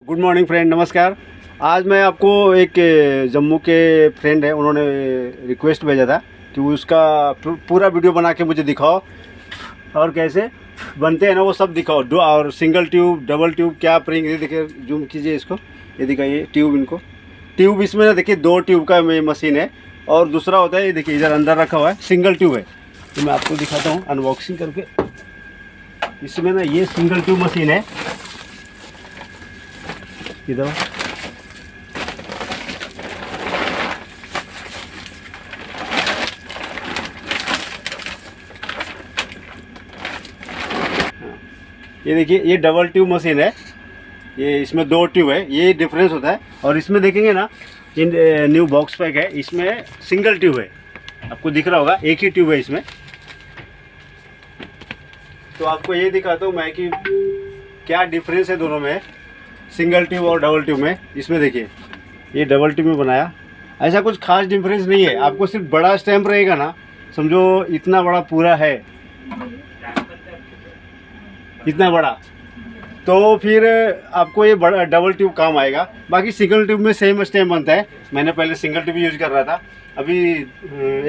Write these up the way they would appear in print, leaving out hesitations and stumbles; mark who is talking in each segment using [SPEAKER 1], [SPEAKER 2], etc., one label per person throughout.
[SPEAKER 1] Good morning friend, नमस्कार। आज मैं आपको एक जम्मू के फ्रेंड है, उन्होंने रिक्वेस्ट भेजा था कि उसका पूरा वीडियो बना के मुझे दिखाओ और कैसे बनते हैं ना वो सब दिखाओ। और सिंगल ट्यूब, डबल ट्यूब, क्या प्रिंग, ये देखिए, जूम कीजिए इसको, ये दिखाइए ट्यूब। इनको ट्यूब इसमें ना देखिए 2 ट्यूब का मशीन है और दूसरा होता है, ये देखिए इधर अंदर रखा हुआ है, सिंगल ट्यूब है। तो मैं आपको दिखाता हूँ अनबॉक्सिंग करके। इसमें ना ये सिंगल ट्यूब मशीन है, इधर ये देखिए, ये डबल ट्यूब मशीन है। ये इसमें 2 ट्यूब है, ये डिफरेंस होता है। और इसमें देखेंगे ना, इन न्यू बॉक्स पैक है, इसमें सिंगल ट्यूब है, आपको दिख रहा होगा, एक ही ट्यूब है इसमें। तो आपको ये दिखाता हूँ मैं कि क्या डिफरेंस है दोनों में, सिंगल ट्यूब और डबल ट्यूब में। इसमें देखिए, ये डबल ट्यूब में बनाया, ऐसा कुछ खास डिफरेंस नहीं है। आपको सिर्फ बड़ा स्टैम्प रहेगा ना, समझो इतना बड़ा पूरा है, इतना बड़ा, तो फिर आपको ये बड़ा डबल ट्यूब काम आएगा। बाकी सिंगल ट्यूब में सेम स्टैम्प बनता है। मैंने पहले सिंगल ट्यूब यूज़ कर रहा था, अभी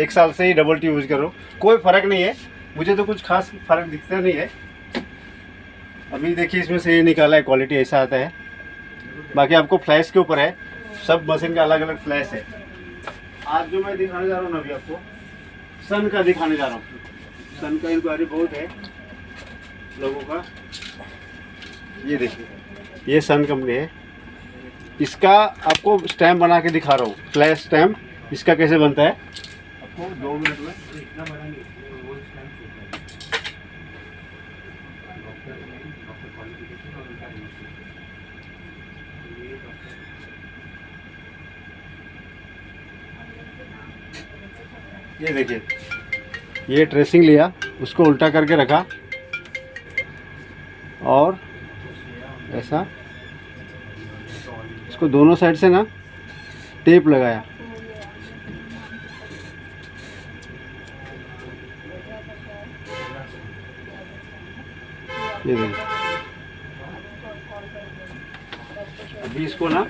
[SPEAKER 1] 1 साल से ही डबल ट्यूब यूज़ कर रहा हूँ। कोई फ़र्क नहीं है, मुझे तो कुछ खास फ़र्क दिखता नहीं है। अभी देखिए, इसमें से ये निकाला है, क्वालिटी ऐसा आता है। बाकी आपको फ्लैश के ऊपर है, सब मशीन का अलग अलग फ्लैश है। आज जो मैं दिखाने जा रहा हूँ ना, अभी आपको सन का दिखाने जा रहा हूँ। सन का इंक्वायरी बहुत है लोगों का। ये देखिए, ये सन कंपनी है, इसका आपको स्टैम्प बना के दिखा रहा हूँ, फ्लैश स्टैम्प। इसका कैसे बनता है आपको 2 मिनट में इतना बनाएंगे। ये देखिए, ये ट्रेसिंग लिया, उसको उल्टा करके रखा और ऐसा इसको दोनों साइड से ना टेप लगाया। ये देखिए, अभी इसको ना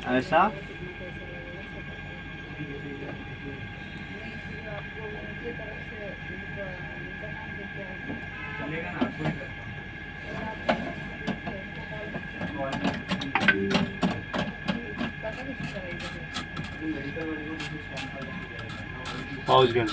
[SPEAKER 1] ऐसा पाउच गन